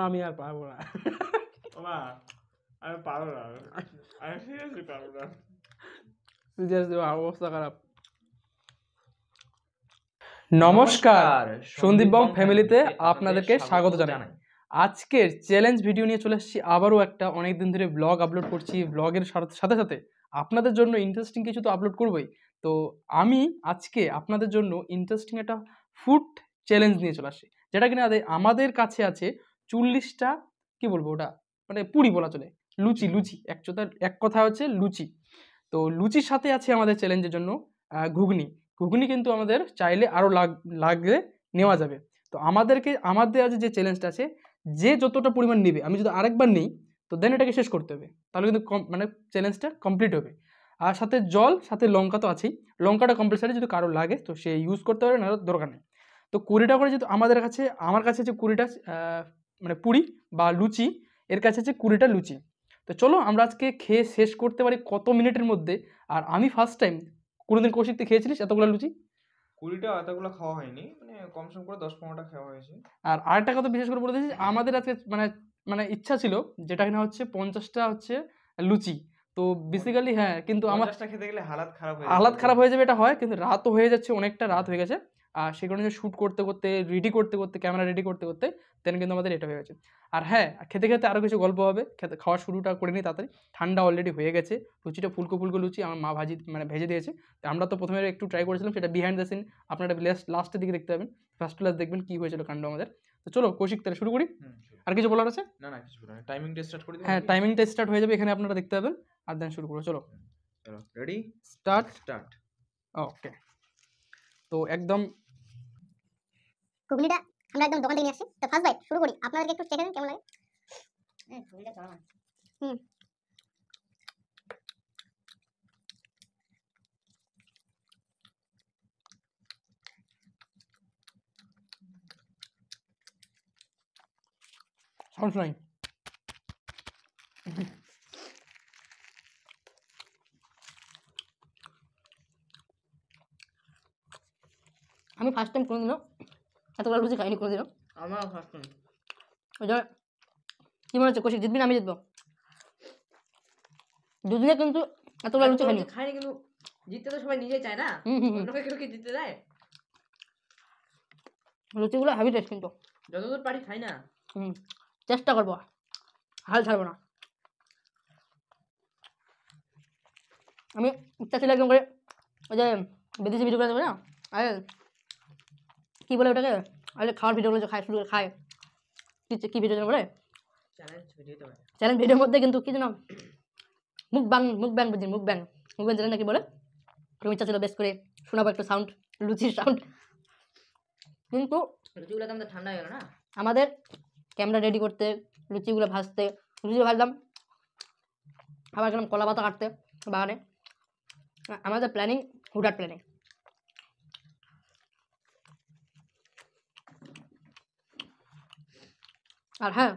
আমি আর পারবো না। বাবা আমি পারবো না, আমি সিরিয়াসলি পারবো না। সিরিয়াসলি অবস্থা খারাপ। নমস্কার, সন্দীপবং ফ্যামিলিতে আপনাদেরকে স্বাগত জানাই। আজকের চ্যালেঞ্জ ভিডিও নিয়ে চলে এসেছি আবারও একটা। অনেকদিন ধরে ব্লগ আপলোড করছি, ব্লগের সাথে সাথে আপনাদের জন্য ইন্টারেস্টিং কিছু তো আপলোড করবোই। তো আমি আজকে আপনাদের জন্য ইন্টারেস্টিং একটা ফুড চ্যালেঞ্জ নিয়ে চলে আসছি, যেটা কিনা আমাদের কাছে আছে 40টা, কি বলবো ওটা, মানে পুরি বলা চলে, লুচি। এক কথা হচ্ছে লুচি। তো লুচির সাথে আছে আমাদের চ্যালেঞ্জের জন্য ঘুগনি। ঘুগনি কিন্তু আমাদের চাইলে আরও লাগলে নেওয়া যাবে। তো আমাদের আজ যে চ্যালেঞ্জটা আছে, যে যতটা পরিমাণ নেবে, আমি যদি আরেকবার নিই তো দেন এটাকে শেষ করতে হবে, তাহলে কিন্তু মানে চ্যালেঞ্জটা কমপ্লিট হবে। আর সাথে জল, সাথে লঙ্কা তো আছেই। লঙ্কাটা কম্পালসারি, যদি কারো লাগে তো সে ইউজ করতে পারে, না দরকার নেই। তো 20টা করে যেহেতু আমার কাছে আছে 20টা মানে পুরি বা লুচি, এর কাছে আছে 20টা লুচি। তো চলো আমরা আজকে খেয়ে শেষ করতে পারি কত মিনিটের মধ্যে। আর আমি ফার্স্ট টাইম, কোনোদিন কৌশিক তুই খেয়েছিলিস এতগুলো লুচি? 20টা এতগুলো খাওয়া হয়নি, মানে কম সম করে 10-15টা খাওয়া হয়েছে। আর আরেকটা কথা বিশেষ করে বলে দিয়েছি, আমাদের আজকে মানে মানে ইচ্ছা ছিল যেটা কিনা হচ্ছে 50টা হচ্ছে লুচি। তো বেসিক্যালি হ্যাঁ, কিন্তু আমার 50টা খেতে গেলে হালাত খারাপ হয়ে যাবে, এটা হয়। কিন্তু রাতও হয়ে যাচ্ছে, অনেকটা রাত হয়ে গেছে। আর সে কারণে শ্যুট করতে করতে, ক্যামেরা রেডি করতে করতে দেন কিন্তু আমাদের এটা হয়ে গেছে। আর হ্যাঁ, খেতে খেতে আরও কিছু গল্প হবে। খাওয়ার শুরুটা করে নিই তাড়াতাড়ি। ঠান্ডা অলরেডি হয়ে গেছে। লুচিটা ফুলকো ফুলকো লুচি আমার মা ভেজে দিয়েছে। তো আমরা তো প্রথমে একটু ট্রাই করেছিলাম, সেটা বিহাইন্ড দ্য সিন আপনারা লাস্টের দিকে দেখতে পাবেন। ফার্স্ট ক্লাস দেখবেন কী হয়েছিল কাণ্ড আমাদের। তো চলো কৌশিক, তাহলে শুরু করি। আর কিছু বলার আছে? না কিছু বলার নেই। টাইমিংটা স্টার্ট করে দিই। হ্যাঁ, টাইমিংটা স্টার্ট হয়ে যাবে, এখানে আপনারা দেখতে পাবেন। আর দেন শুরু করবো। চলো রেডি, স্টার্ট। ওকে। তো একদম ঘুগনিটা আমরা একদম দোকান থেকে নিয়ে আসছি। তো ফার্স্ট বাইট শুরু করি, আপনাদেরকে একটু চেখে দিন কেমন লাগে। ঘুগনিটা চড়া। সাউন্ড নাই। আমি ফার্স্ট টাইম কোনোদিনও এতগুলো লুচি খাইনি কোনোদিনও। আমার ফার্স্ট টাইম। ওই জন্য কী মনে হচ্ছে, কৌশিক জিতবি না আমি জিতবো? দুদিনে কিন্তু এতগুলো লুচি খাইনি। কিন্তু জিততে তো সবাই নিজে চায় না, অন্যকে কেউ কি জিততে দেয়? লুচিগুলো হেভি টেস্ট কিন্তু। যতদূর পারি খাই না। চেষ্টা করবো, হাল ছাড়বো না। আমি ইচ্ছা ছিল একদম করে ওই যে বিদেশি ভিডিও করে দেবে না, আরে কী বলে ওটাকে, আরে খাওয়ার ভিডিওগুলো যে খায়, শুরু করে খায়, কী ভিডিও যেন বলে, চ্যালেঞ্জ ভিডিওর মধ্যে কিন্তু কী যেন মুখব্যাং চ্যালেঞ্জ নাকি বলে। ওরকম ইচ্ছা ছিল বেশ করে শোনাবো একটু সাউন্ড, লুচির সাউন্ড। কিন্তু লুচিগুলো তো আমাদের ঠান্ডা হয়ে গেল না। আমাদের ক্যামেরা রেডি করতে, লুচিগুলো ভাজতে, লুচি ভাজলাম, আবার গেলাম কলা পাতা কাটতে বাগানে। আমাদের প্ল্যানিং হুডার প্ল্যানিং। আর হ্যাঁ,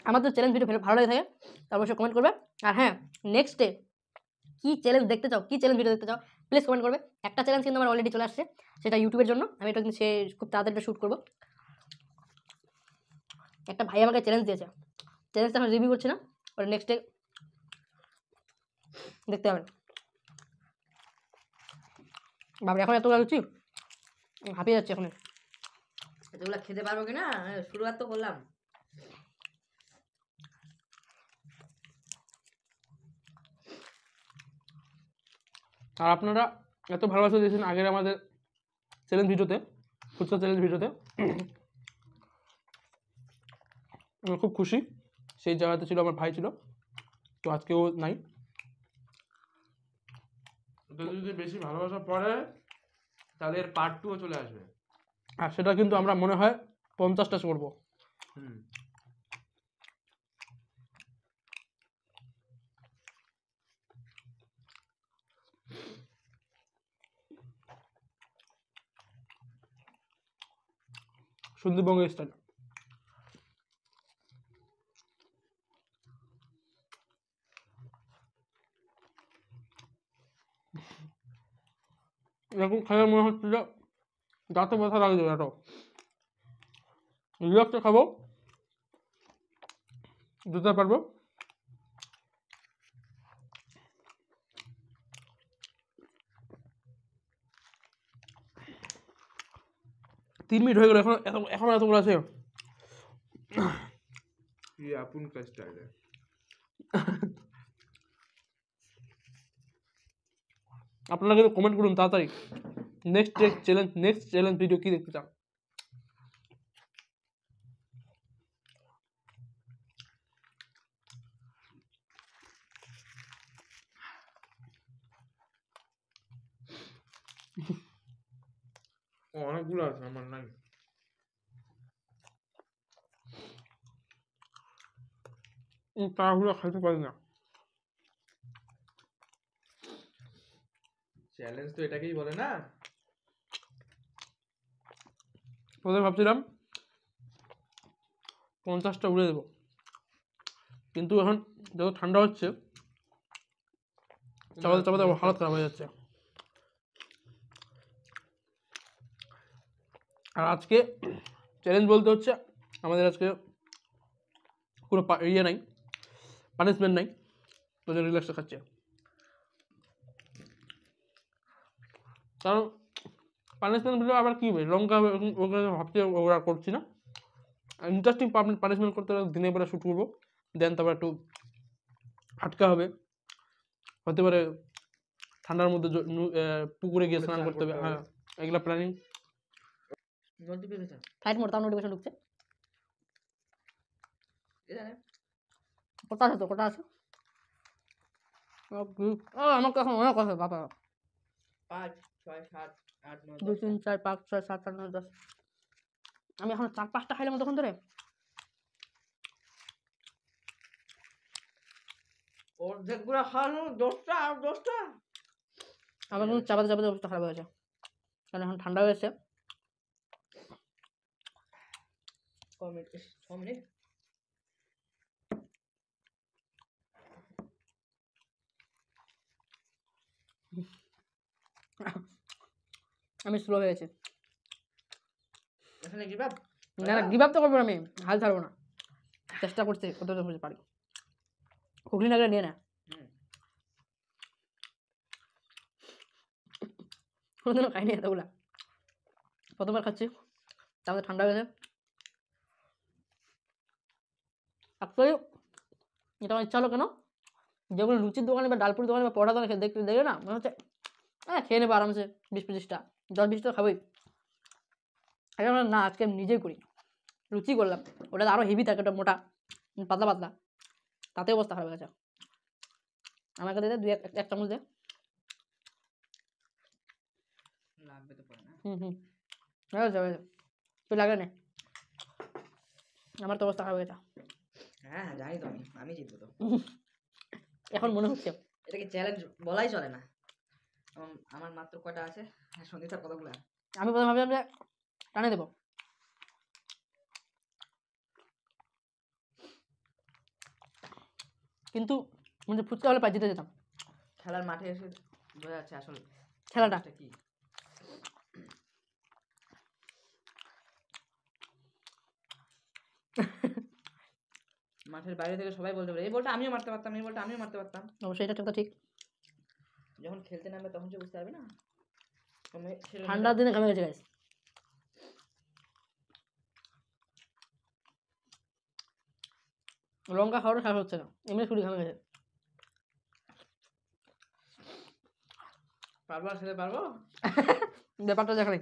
আমাদের চ্যালেঞ্জ ভিডিও ভালো লাগে থাকে তার অবশ্যই কমেন্ট করবে। আর হ্যাঁ, নেক্সটে কী চ্যালেঞ্জ দেখতে চাও, কী চ্যালেঞ্জ ভিডিও দেখতে চাও, প্লিজ কমেন্ট করবে। একটা চ্যালেঞ্জ কিন্তু আমার অলরেডি চলে আসছে, সেটা ইউটিউবের জন্য। আমি এটা কিন্তু খুব তাড়াতাড়ি শ্যুট করবো। একটা ভাই আমাকে চ্যালেঞ্জ দিয়েছে, চ্যালেঞ্জটা আমি রিভিউ করছি না, ওটা নেক্সটে দেখতে পাবেন। বাবা এখন এত লুচি হাঁপিয়ে যাচ্ছে এখন। এতগুলো খেতে পারবো কিনা, শুরুয়াত তো করলাম। আর আপনারা এত ভালোবাসা দিয়েছেন আগের আমাদের চ্যালেঞ্জ ভিডিওতে, ফুচকা চ্যালেঞ্জ ভিডিওতে, আমি খুব খুশি। সেই জায়গাতে ছিল আমার ভাই, ছিল তো আজকেও নাই। যদি বেশি ভালোবাসা পড়ে তাহলে এর পার্ট 2ও চলে আসবে। আর সেটা কিন্তু আমরা মনে হয় 50টা করবো। সন্দীপবঙ্গের স্টাইল। এরকম খেলে মনে হচ্ছে যে দাঁতে ব্যথা লাগবে, এত রিল্যাক্সে খাবো, দুটো পারবো। তিন মিনিট হয়ে গেল, এখন এতগুলো আছে। কি আপন কাজটা এটা? আপনারা কিন্তু কমেন্ট করুন তাড়াতাড়ি, নেক্সট চ্যালেঞ্জ ভিডিও কি দেখতে চান। অনেকগুলো আছে, আমার নাই। তাড়াহুড়ো খাইতে পারি না। চ্যালেঞ্জ তো এটাকেই বলে না। প্রথমে ভাবছিলাম 50টা উড়ে দেবো, কিন্তু এখন যত ঠান্ডা হচ্ছে চাপাতে চাপাতে হালত খারাপ হয়ে যাচ্ছে। আর আজকে চ্যালেঞ্জ বলতে হচ্ছে আমাদের আজকে কোনো ইয়ে নাই, পানিশমেন্ট নাই, তো রিল্যাক্সে খাচ্ছে। কারণ পানিশমেন্ট দিলে আবার কী হবে, লঙ্কা ওকে ভাবছি ওরা করছি না। ইন্টারেস্টিং পানিশমেন্ট করতে হলে দিনের বেলা শ্যুট করবো, দেন তারপর একটু আটকা হবে, হতে পারে ঠান্ডার মধ্যে পুকুরে গিয়ে স্নান করতে হবে। হ্যাঁ, এগুলো প্ল্যানিং। নোটিফিকেশন ফ্লাইট মোড, তাও নোটিফিকেশন ঢুকছে। এখানে কোথা আছে তো, কোথা আছে? আমাকে এখন অনেক আছে বাবা। 5 6 7 8 9 2 3 4 5 6 7 8 9 10। আমি এখন 4-5টা খাইলাম তখন ধরে। অর্ধেকগুলো খাওয়ানো, 10টা আর 10টা। আমার কিন্তু চাপাতে চাপাতে অবস্থা খারাপ হয়েছে, কারণ এখন ঠান্ডা হয়েছে। Commit 6 minute. আমি স্লো হয়েছে। এখানে গিভ আপ? না না, গিভ আপ তো করবো না, আমি হাল ছাড়বো না, চেষ্টা করছি কতটা পারি। কুকলি নাগরে নিয়ে না, কোনোদিনও খাইনি এতগুলা, প্রথমবার খাচ্ছি, তারপরে ঠান্ডা হয়েছে। অ্যাকচুয়ালি এটা আমার ইচ্ছা হলো কেন, যেগুলো লুচির দোকানে বা ডালপুরির দোকানে বা পরোটা দোকানে দেখতে দেখে না মনে হচ্ছে হ্যাঁ খেয়ে নেবো আরামসে 20-25টা, 10-20টা খাবোই। এখন না, আজকে আমি নিজেই করি, লুচি করলাম, ওটা আরও হেভি থাকে, ওটা মোটা পাতলা পাতলা, তাতে অবস্থা খারাপ হয়ে গেছে। আমাকে দে 1 চামচ দে। লাগবে তো পরে না। হয়ে যাবে, তুই লাগে না, আমার তো অবস্থা খারাপ হয়ে গেছে। হ্যাঁ জানি তো, আমি জিতবো তো। এখন মনে হচ্ছে এটাকে চ্যালেঞ্জ বলাই চলে না। আমার মাত্র কয়টা আছে? হ্যাঁ, সন্দীপের কতগুলো? আমি প্রথমে ভাবছিলাম যে টানে দেবো, কিন্তু মানে ফুচকা হলে পাই জিতে যেতাম। খেলার মাঠে এসে বোঝা যাচ্ছে আসলে খেলাটা কি। মাঠের বাইরে থেকে সবাই বলতে পারে এই বলটা আমিও মারতে পারতাম, এই বলটা আমিও মারতে পারতাম। অবশ্যই এটা ঠিক। যখন খেলতে নামবে তখন সে বুঝতে পারবে না। ঠান্ডার দিনে ঘামে গেছে গাইস। লঙ্কা খাওয়াটা শেষ হচ্ছে না, এমনি শুধু ঘামে গেছে। পারবো আর খেতে পারবো? ব্যাপারটা দেখাই,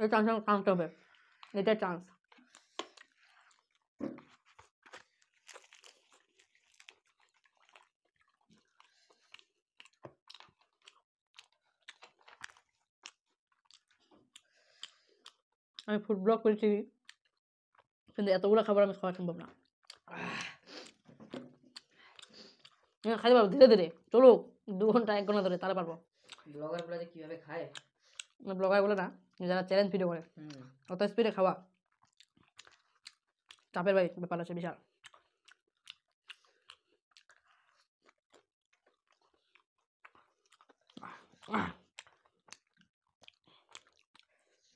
এই চান্স কামতে হবে, এটাই চান্স। আমি ফুড ব্লগ করেছি, কিন্তু এতগুলো খাবার আমি খাওয়া সম্ভব না। খাইতে পারবো ধীরে ধীরে, চলো 2 ঘন্টা 1 ঘন্টা ধরে, তাহলে পারবো। ব্লগার গুলো যে কিভাবে খায়, ব্লগার বলে না, যারা চ্যালেঞ্জ ভিডিও করে, অত স্পিডে খাওয়া চাপের ব্যাপার আছে বিশাল।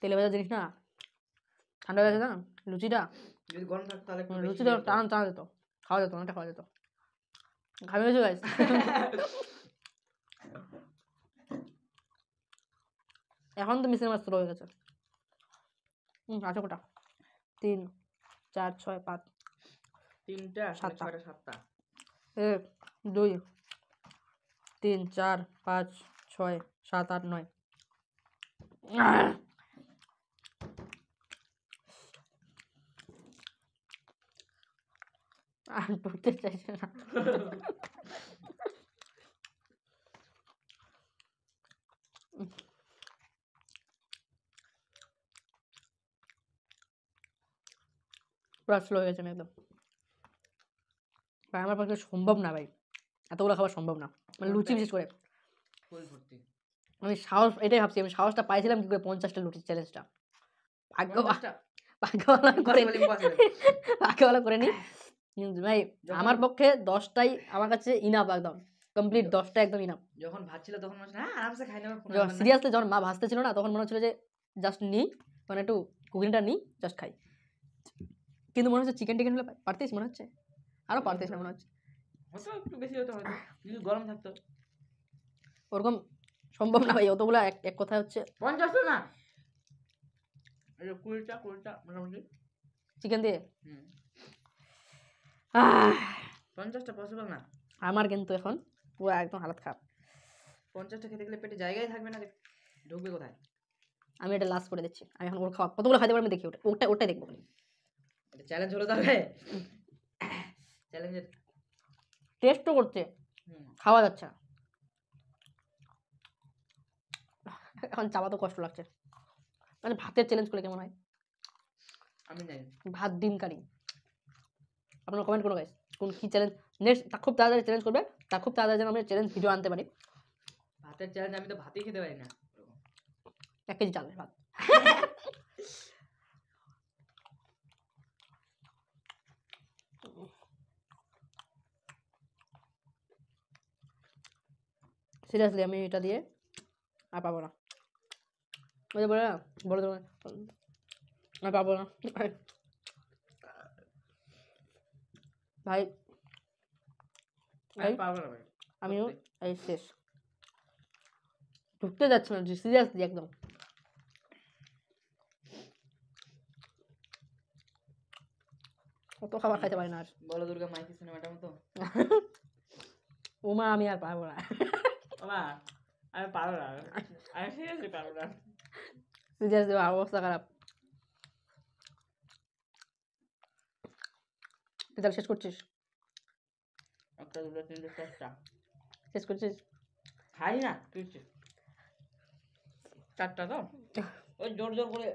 তেলে ভাজা জিনিস না ঠান্ডা হয়ে গেছে না লুচিটা, যদি গরম থাকতো তাহলে একটু বেশি লুচিটা ইয়ে হতো। টানা টানা যেত, খাওয়া যেত, অনেকটা খাওয়া যেত। খাবে গেছো গাইস? এখন তো মিশে মাছ শুরু হয়ে গেছে। আছে কটা? 3 4 6 5 3টা, 7টা। 6টা, 7টা। 1 2 3 4 5 6 7 8 9। আর ঢুকতে চাইছে না। পুরা স্লো হয়ে গেছে আমি একদম। ভাই আমার পক্ষে সম্ভব না ভাই, এতগুলো খাওয়া সম্ভব না, মানে লুচি বিশেষ করে। ফুল ভর্তি। আমি সাহস, এটাই ভাবছি আমি সাহসটা পাইছিলাম কি করে 50টা লুচি চ্যালেঞ্জটা। ভাগ্য 50টা? ভাগ্যবালা করে Impossible, impossible. ভাগ্যবালা করে নি। কিন্তু ভাই যখন- আমার পক্ষে 10টাই আমার কাছে ইনাফ, একদম কমপ্লিট 10টা একদম ইনাফ। যখন ভাত ছিল তখন মনে হচ্ছে হ্যাঁ আরামসে খাই নেবো, কোনো ব্যাপার না। সিরিয়াসলি যখন মা ভাজতে ছিল না তখন মনে হচ্ছিল যে জাস্ট নিই, মানে একটু কুকিংটা নিই, জাস্ট খাই। কিন্তু মনে হচ্ছে চিকেন টিকেন হলে পারতিস, মনে হচ্ছে আরো পারতিস না মনে হচ্ছে। হয়তো একটু বেশি হতো, হয়তো যদি গরম থাকতো। ওরকম সম্ভব না ভাই, অতগুলো এক কথা হচ্ছে 50টা না, এই যে 20টা মোটামুটি। চিকেন দিয়ে। হুম, আহ, 50টা পসিবল না। আমার কিন্তু এখন পুরো একদম হালত খারাপ। 50টা খেতে গেলে পেটে জায়গায় থাকবে না, ঢুকবে কোথায়? আমি এটা লাস্ট করে দিচ্ছি, আমি এখন ওর খাওয়া কতগুলো খাইতে পারি আমি দেখি, ওটাই দেখবো। এটা চ্যালেঞ্জ হলো তাহলে। চ্যালেঞ্জের টেস্টও করছে, খাওয়া যাচ্ছে না। এখন চাবা তো কষ্ট লাগছে। মানে ভাতের চ্যালেঞ্জ করলে কেমন হয়? আমি জানি। ভাত ডিম কারি। আপনারা কমেন্ট করো গাইস, কোন কি চ্যালেঞ্জ নেক্সট খুব তাড়াতাড়ি চ্যালেঞ্জ করবে, তা খুব তাড়াতাড়ি যেন আমরা চ্যালেঞ্জ ভিডিও আনতে পারি। ভাতের চ্যালেঞ্জ আমি তো ভাতই খেতে পারি না। 1 কেজি চালের ভাত। সিরিয়াসলি আমি এটা দিয়ে আর পাবো না। ওই যে বলে না, বলে দেবো আর পাবো না ভাই। আমি পারবো না ভাই। আমিও এই শেষ, ঢুকতে যাচ্ছে না সিরিয়াসলি একদম। অত খাবার খাইতে পারি না আর। বলো দুর্গা মাইতি সিনেমাটার মতো। ওমা আমি আর পারবো না, বাবা আমি পারবো না, আমি সিরিয়াসলি পারবো না। সিরিয়াসলি অবস্থা খারাপ। তুই তাহলে শেষ করছিস? 1টা 2টা 3টা 4টা শেষ করছিস? খাই না তুই 4টা তো ওই জোর জোর করে।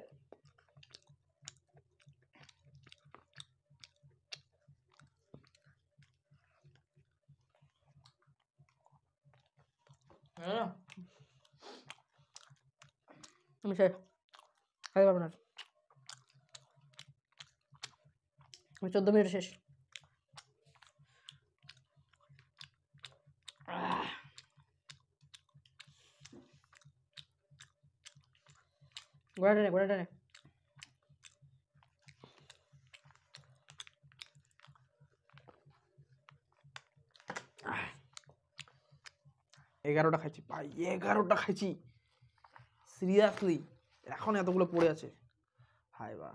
হ্যাঁ আমি শেষ, খাইতে পারবো না আর। আমি 14 মিনিটে শেষ। গোড়াটা নে, গোড়াটা নে। এগারোটা খাইছি ভাই, 11টা খাইছি সিরিয়াসলি, এখন এতগুলো পড়ে আছে ভাই বা।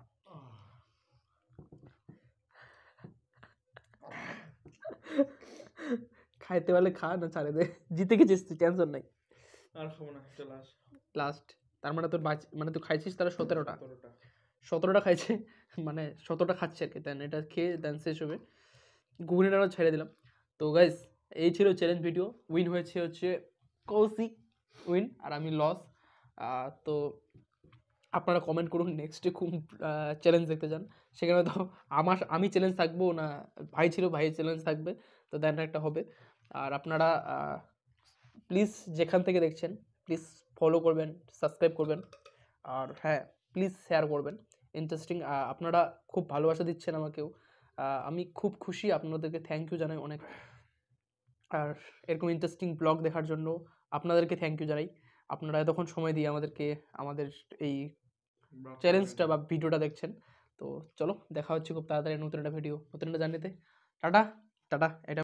খাইতে পারলে খা, না ছাড়ে দে, জিতে গেছিস তুই, টেনশন নাই। আর খাবো না, চলে আস। লাস্ট তার মানে তোর মানে তুই খাইছিস তারা 17টা 17টা। 17টা খাইছে, মানে 17টা খাচ্ছে আর কি। দেন এটা খেয়ে দেন শেষ হবে, ঘুগনিটা ছেড়ে দিলাম। তো গাইস এই ছিল চ্যালেঞ্জ ভিডিও। উইন হয়েছে হচ্ছে কৌশিক উইন, আর আমি লস। তো আপনারা কমেন্ট করুন নেক্সটে কোন চ্যালেঞ্জ দেখতে চান। সেখানে তো আমি চ্যালেঞ্জ থাকবো না, ভাই ছিল ভাইয়ের চ্যালেঞ্জ থাকবে, তো দেন একটা হবে। আর আপনারা প্লিজ যেখান থেকে দেখছেন প্লিজ ফলো করবেন, সাবস্ক্রাইব করবেন, আর হ্যাঁ প্লিজ শেয়ার করবেন। ইন্টারেস্টিং, আপনারা খুব ভালোবাসা দিচ্ছেন আমাকেও, আমি খুব খুশি, আপনাদেরকে থ্যাংক ইউ জানাই অনেক। আর এরকম ইন্টারেস্টিং ব্লগ দেখার জন্য আপনাদেরকে থ্যাংক ইউ জানাই। আপনারা এতক্ষণ সময় দিয়ে আমাদেরকে আমাদের এই চ্যালেঞ্জটা বা ভিডিওটা দেখছেন। তো চলো দেখা হচ্ছে খুব তাড়াতাড়ি নতুন একটা ভিডিও, নতুন একটা জার্নিতে। Tata tata. এটা